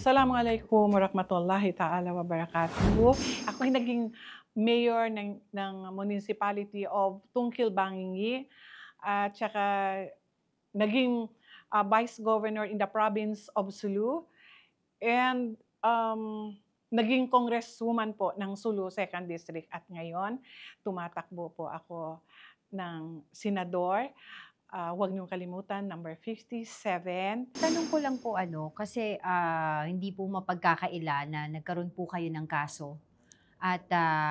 Assalamualaikum warahmatullahi ta'ala wabarakatuh. Ako ay naging mayor ng municipality of Tungkil Bangingi at saka naging vice governor in the province of Sulu and naging congresswoman po ng Sulu 2nd District at ngayon tumatakbo po ako ng senador. Huwag niyong kalimutan, number 57. Tanong ko lang po kasi hindi po mapagkakaila na nagkaroon po kayo ng kaso at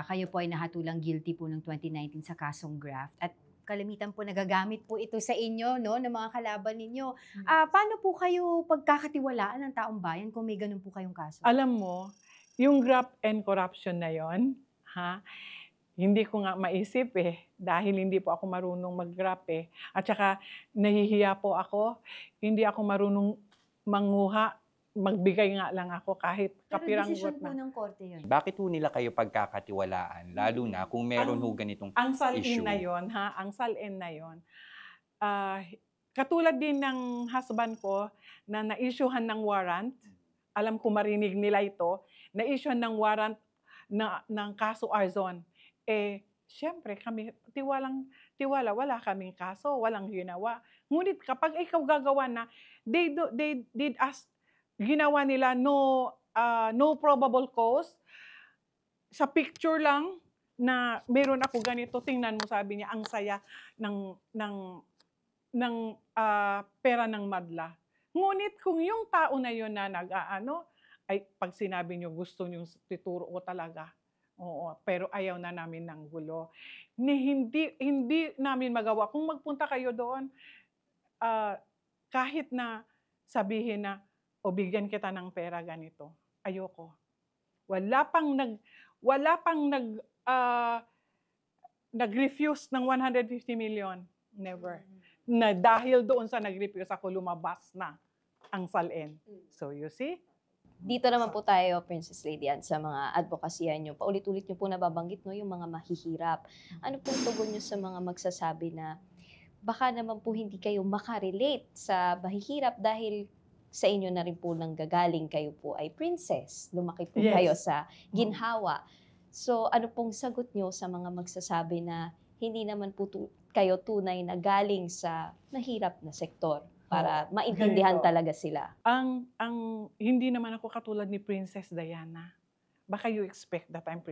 kayo po ay nahatulang guilty po ng 2019 sa kasong graft at kalimitan po nagagamit po ito sa inyo, no, ng mga kalaban ninyo. Paano po kayo pagkakatiwalaan ng taong bayan kung may ganun po kayong kaso? Alam mo, yung graft and corruption na yon, hindi ko nga maisip dahil hindi po ako marunong mag-graft At saka nahihiya po ako, hindi ako marunong manguha, magbigay nga lang ako kahit Pero kapiranggot desisyon po na. ng korte yun. Bakit ho nila kayo pagkakatiwalaan? Lalo na kung meron ho ganitong Ang salin issue. na yon, ang salin na yon. Katulad din ng husband ko na na-issuehan ng warrant, alam ko marinig nila ito, na-issuehan ng warrant ng kaso Arzon. Siyempre kami, tiwala, wala kaming kaso, walang ginawa. Ngunit kapag ikaw gagawa na, they did as ginawa nila no probable cause, sa picture lang na meron ako ganito, tingnan mo, sabi niya, ang saya ng pera ng madla. Ngunit kung yung tao na yun na ay pag sinabi niyo gusto niyo tituro ko talaga, oo, pero ayaw na namin ng gulo. Hindi namin magawa. Kung magpunta kayo doon, kahit na sabihin na, o bigyan kita ng pera ganito, ayoko. Wala pang nag-refuse ng 150 million. Never. Na dahil doon sa nag-refuse ako, lumabas na ang salin. So you see? Dito naman po tayo, Princess Lady Anne, sa mga advokasya nyo. Paulit-ulit nyo po nababanggit, no, yung mga mahihirap. Ano pong tugon nyo sa mga magsasabi na baka naman po hindi kayo makarelate sa mahihirap dahil sa inyo na rin po nanggagaling, kayo po ay princess. Lumaki po Yes. kayo sa ginhawa. So ano pong sagot nyo sa mga magsasabi na hindi naman po kayo tunay na galing sa mahirap na sektor? Para maintindihan ganito. talaga sila. Ang hindi naman ako katulad ni Princess Diana. Baka you expect that I'm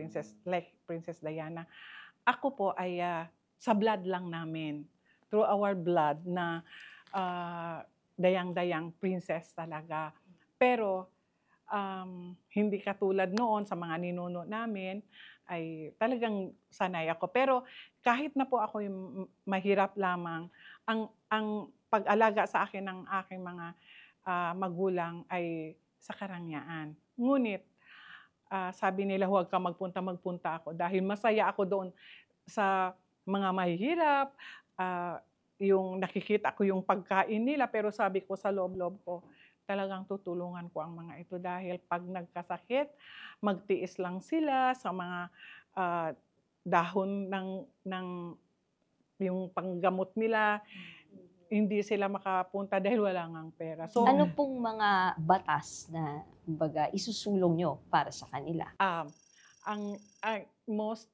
like Princess Diana. Ako po ay sa blood lang namin. Through our blood na dayang-dayang princess talaga. Pero hindi katulad noon sa mga ninuno namin, ay talagang sanay ako. Pero kahit na po ako yung mahirap lamang, ang pag-alaga sa akin ng aking mga magulang ay sa karangyaan. Ngunit, sabi nila, huwag ka magpunta ako dahil masaya ako doon sa mga mahihirap, yung nakikita ko yung pagkain nila, pero sabi ko sa loob-loob ko, talagang tutulungan ko ang mga ito dahil pag nagkasakit, magtiis lang sila sa mga dahon ng yung panggamot nila, hindi sila makapunta dahil wala ngang pera. So, Ano pong mga batas na kumbaga isusulong nyo para sa kanila? ang most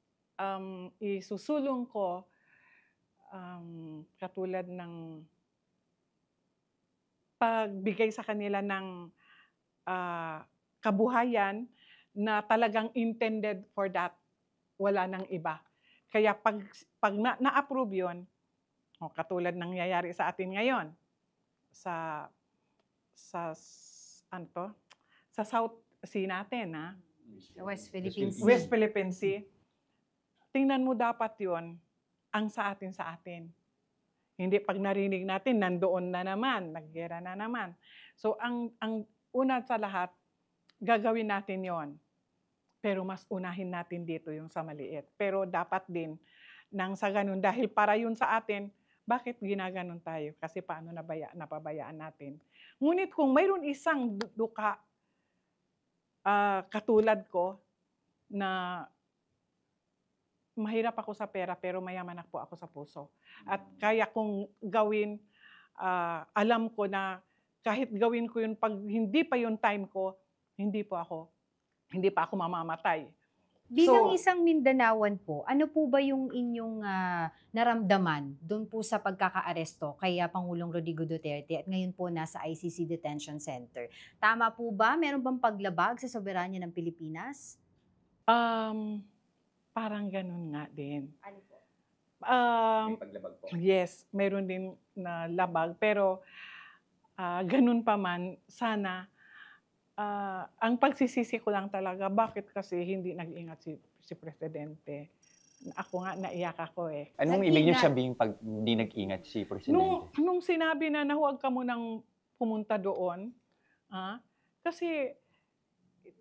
isusulong ko, katulad ng pagbigay sa kanila ng kabuhayan na talagang intended for that, wala nang iba. Kaya pag na-approve yun, katulad nangyayari sa atin ngayon, sa South Sea natin, West Philippine Sea. West Philippine Sea, tingnan mo dapat yun, ang sa atin. Hindi pag narinig natin, nandoon na naman, naggera na naman. So ang una sa lahat, gagawin natin yon. Pero mas unahin natin dito yung sa maliit. Pero dapat din nang sa ganun, dahil para yun sa atin, bakit ginaganon tayo? Kasi paano napabayaan natin. Ngunit kung mayroon isang duka, katulad ko, na mahirap ako sa pera pero mayaman ako sa puso. At kaya kong gawin, alam ko na kahit gawin ko yun pag hindi pa yung time ko, hindi pa ako mamamatay. Bilang So- isang Mindanaoan po, ano po ba yung inyong naramdaman doon po sa pagkakaaresto kay Pangulong Rodrigo Duterte at ngayon po nasa ICC Detention Center? Tama po ba? Meron bang paglabag sa soberanya ng Pilipinas? Parang ganun nga din. Ano po? paglabag po. Yes, meron din na labag, pero ganun pa man, sana ang pagsisisi ko lang talaga, bakit kasi hindi nag-ingat si Presidente? Ako nga, naiyak ako eh. Anong ibig niyo Nag-ingat. sabihin pag hindi nag-ingat si Presidente? Nung sinabi na huwag ka munang pumunta doon, kasi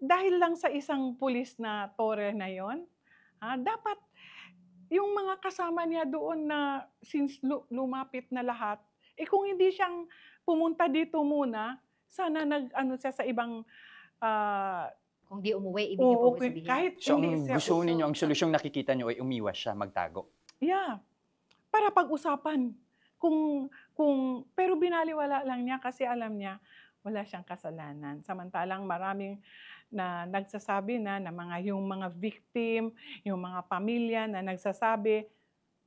dahil lang sa isang pulis na Torre na yon, dapat yung mga kasama niya doon na since lumapit na lahat, kung hindi siyang pumunta dito muna, sana nag-ano siya sa ibang Kung di umuwi, ibig niyo po ba okay, sabihin? kahit So, hindi ang siya gusto ninyo, ang solusyong nakikita niyo ay umiwas siya, magtago. Yeah. Para pag-usapan. Pero binaliwala lang niya kasi alam niya wala siyang kasalanan. Samantalang maraming na nagsasabi na yung mga victim, yung mga pamilya na nagsasabi,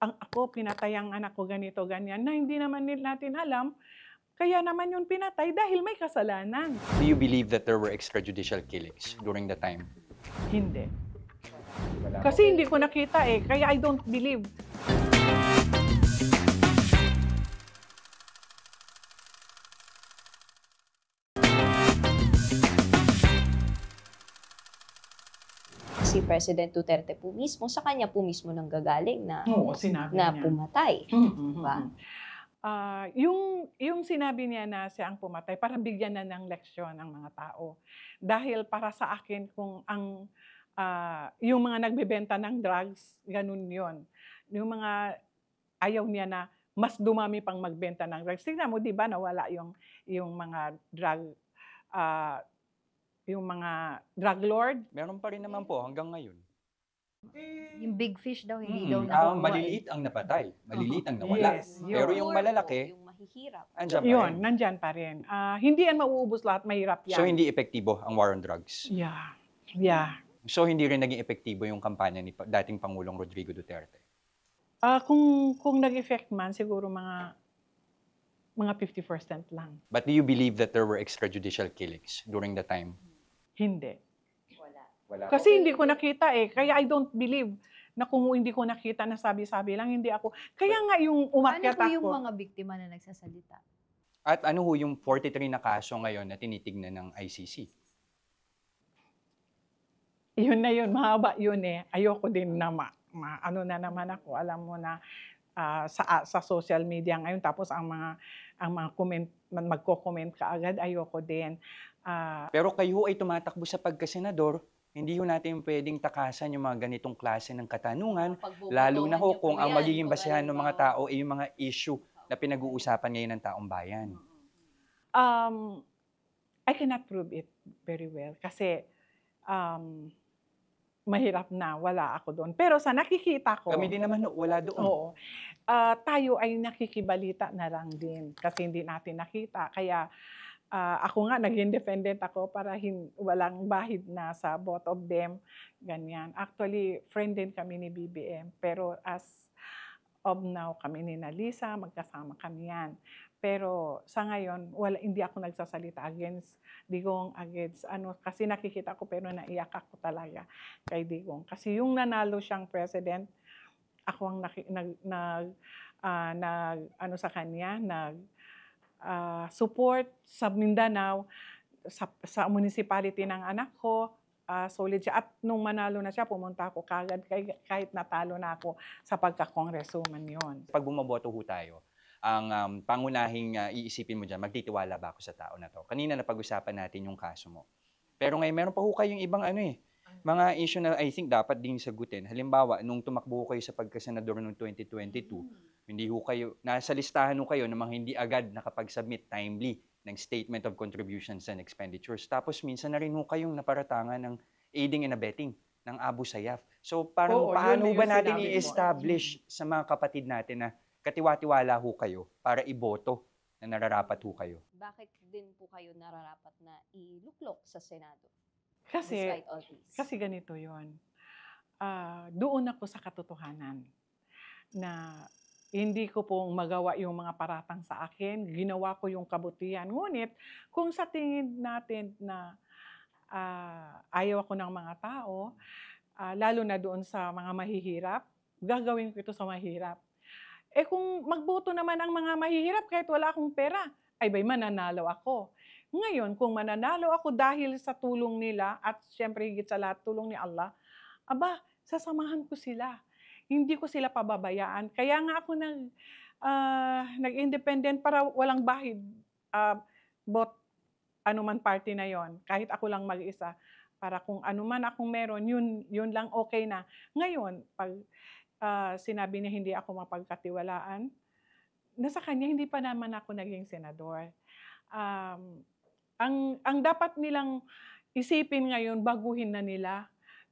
ako pinatay ang anak ko ganito, ganyan, na hindi naman natin alam, kaya naman yung pinatay dahil may kasalanan. Do you believe that there were extrajudicial killings during the time? Hindi. Wala. Kasi hindi ko nakita kaya I don't believe. Si President Duterte po mismo, sa kanya po mismo nanggagaling na, Oo, sinabi na niya. pumatay. Diba? Yung sinabi niya na siya ang pumatay para bigyan na ng leksyon ang mga tao. Dahil para sa akin kung yung mga nagbebenta ng drugs, ganun yon. Yung mga ayaw niya na mas dumami pang magbenta ng drugs. Tingnan mo, di ba, nawala yung mga yung mga drug lord. Meron pa rin naman po hanggang ngayon. Yung big fish daw, hindi daw nakukuha. Maliliit ang napatay, maliliit ang nawala. Yes, Pero yung malalaki, yung mahihirap. andyan pa Yun, rin. nandyan pa rin. Hindi yan mauubos lahat, mahirap yan. So, hindi epektibo ang war on drugs. Yeah. Yeah. So, hindi rin naging epektibo yung kampanya ni dating Pangulong Rodrigo Duterte. Kung nag-effect man, siguro mga 50% lang. But do you believe that there were extrajudicial killings during the time? Hindi. Wala. Kasi hindi ko nakita kaya I don't believe na kung hindi ko nakita na sabi-sabi lang, hindi ako. Kaya nga yung Ano umakyat po yung ako. mga biktima na nagsasalita? At ano ho yung 43 na kaso ngayon na tinitignan ng ICC? Yun na yun, mahaba yun Ayoko din na ano na naman ako. Alam mo na sa social media ngayon, tapos ang mga comment, magko-comment ka agad, ayoko din. Pero kayo ay tumatakbo sa pagkasenador, hindi ho natin pwedeng takasan yung mga ganitong klase ng katanungan, lalo na ho kung ang magiging basehan ng mga tao ay yung mga issue na pinag-uusapan ngayon ng taong bayan. I cannot prove it very well kasi mahirap na, wala ako doon. Pero sa nakikita ko, Kami din naman wala doon. oo, tayo ay nakikibalita na lang din kasi hindi natin nakita. Kaya ako nga, nag-independent ako para walang bahid na sa both of them. Ganyan. Actually, friend din kami ni BBM. Pero as of now, kami ni Nalisa, magkasama kami yan. Pero sa ngayon, hindi ako nagsasalita against Digong, kasi nakikita ko pero naiyak ako talaga kay Digong. Kasi yung nanalo siyang president, ako ang sa kanya, support sa Mindanao, sa municipality ng anak ko, solid siya. At nung manalo na siya, pumunta ako kagad kahit natalo na ako sa pagka-congresswoman yon. Pag bumaboto ho tayo, ang pangunahing iisipin mo dyan, magtitiwala ba ako sa tao na to? Kanina napag-usapan natin yung kaso mo. Pero ngayon, meron pa ho kayong ibang mga issue na I think dapat din sagutin. Halimbawa, nung tumakbo kayo sa pagkasenador noong 2022, hindi ho kayo, nasa listahan ho kayo na mga hindi agad nakapag-submit timely ng Statement of Contributions and Expenditures. Tapos minsan na rin ho kayong naparatangan ng aiding and abetting ng Abu Sayyaf. So parang Oo, paano yun ba yung natin sinabi mo. i-establish sa mga kapatid natin na katiwa-tiwala ho kayo para iboto na nararapat ho kayo? Bakit din po kayo nararapat na iluklok sa Senado? Kasi, despite all this? kasi ganito yon. Doon ako sa katotohanan na hindi ko pong magawa yung mga paratang sa akin. Ginawa ko yung kabutihan. Ngunit, kung sa tingin natin na ayaw ako ng mga tao, lalo na doon sa mga mahihirap, gagawin ko ito sa mahirap. Kung magboto naman ang mga mahihirap kahit wala akong pera, ay ba'y mananalo ako. Ngayon, kung mananalo ako dahil sa tulong nila at siyempre higit sa lahat tulong ni Allah, sasamahan ko sila. Hindi ko sila pababayaan. Kaya nga ako nag-independent para walang bahid. Bot anuman party na yon, kahit ako lang mag-isa. Para kung anuman akong meron, yun lang okay na. Ngayon, pag sinabi niya hindi ako mapagkatiwalaan, nasa kanya hindi pa naman ako naging senador. Ang dapat nilang isipin ngayon, baguhin na nila.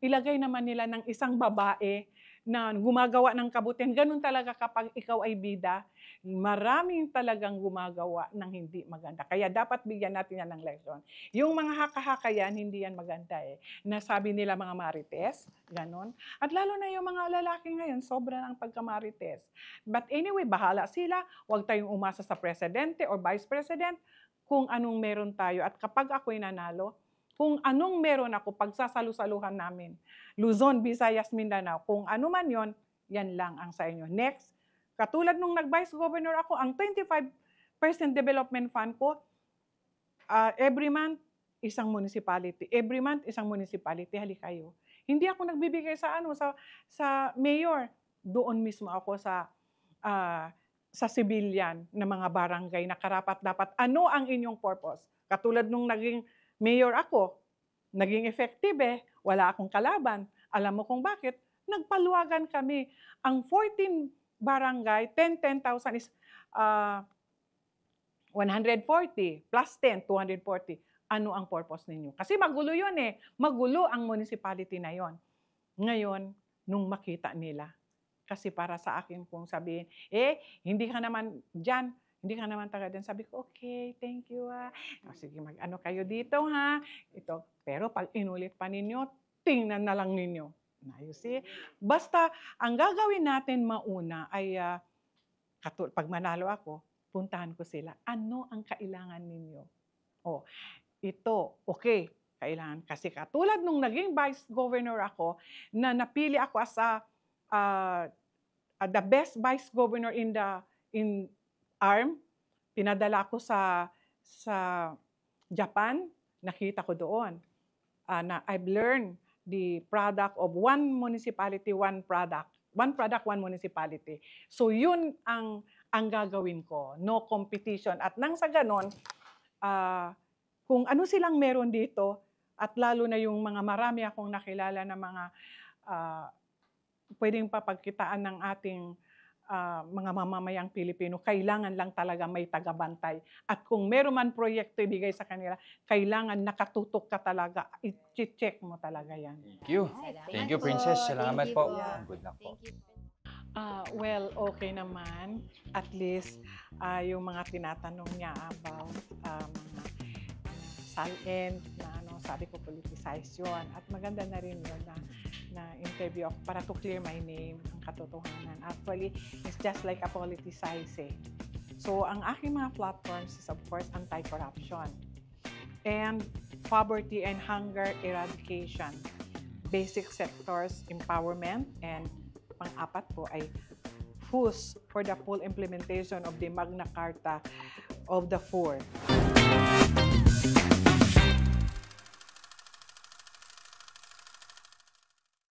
Ilagay naman nila ng isang babae na gumagawa ng kabutihan. Ganun talaga kapag ikaw ay bida. Maraming talagang gumagawa ng hindi maganda. Kaya dapat bigyan natin yan ng lesson. Yung mga haka-haka yan, hindi yan maganda eh. Nasabi nila mga marites, ganun. At lalo na yung mga lalaki ngayon, sobra ng pagkamarites. But anyway, bahala sila. Huwag tayong umasa sa presidente or vice president kung anong meron tayo. At kapag ako'y nanalo, kung anong meron ako, pagsasalu-saluhan namin. Luzon, Visayas, Mindanao, kung ano man yon, yan lang ang sa inyo. Next, katulad nung nag-vice governor ako, ang 25% development fund ko, every month, isang municipality. Every month, isang municipality. Hali kayo. Hindi ako nagbibigay sa mayor. Doon mismo ako sa civilian na mga barangay na karapat-dapat. Ano ang inyong purpose? Katulad nung naging mayor ako, naging effective wala akong kalaban. Alam mo kung bakit? Nagpaluwagan kami. Ang 14 barangay, 10,000 is 140 plus 10, 240. Ano ang purpose ninyo? Kasi magulo yun Magulo ang municipality na yon. Ngayon, nung makita nila, kasi para sa akin kung sabihin, hindi ka naman dyan, hindi ka naman taga din. Sabi ko, okay, thank you sige, mag-ano kayo dito Ito. Pero pag inulit pa ninyo, tingnan na lang ninyo. You see? Basta, ang gagawin natin mauna ay, pag manalo ako, puntahan ko sila. Ano ang kailangan ninyo? Ito, okay, kailangan. Kasi katulad nung naging vice governor ako, na napili ako as the best vice governor in ARM, pinadala ko sa Japan, nakita ko doon na I've learned the product of one municipality, one product. One product, one municipality. So yun ang gagawin ko. No competition. At nang sa ganon, kung ano silang meron dito, at lalo na yung mga marami akong nakilala na mga pwedeng papagkitaan ng ating mga mamamayang Pilipino, kailangan lang talaga may tagabantay. At kung meron man proyekto ibigay sa kanila, kailangan nakatutok ka talaga. I-check mo talaga yan. Thank you. Thank you, Princess. Salamat po. Good luck po. Well, okay naman. At least, yung mga tinatanong niya about mga salent na sabi ko politicized yun. At maganda na rin yun na interview ako para to clear my name, ang katotohanan. Actually, it's just like a politicize So, ang aking mga platforms is of course anti-corruption and poverty and hunger eradication, basic sectors empowerment, and pang-apat po ay FUS for the full implementation of the Magna Carta of the Four.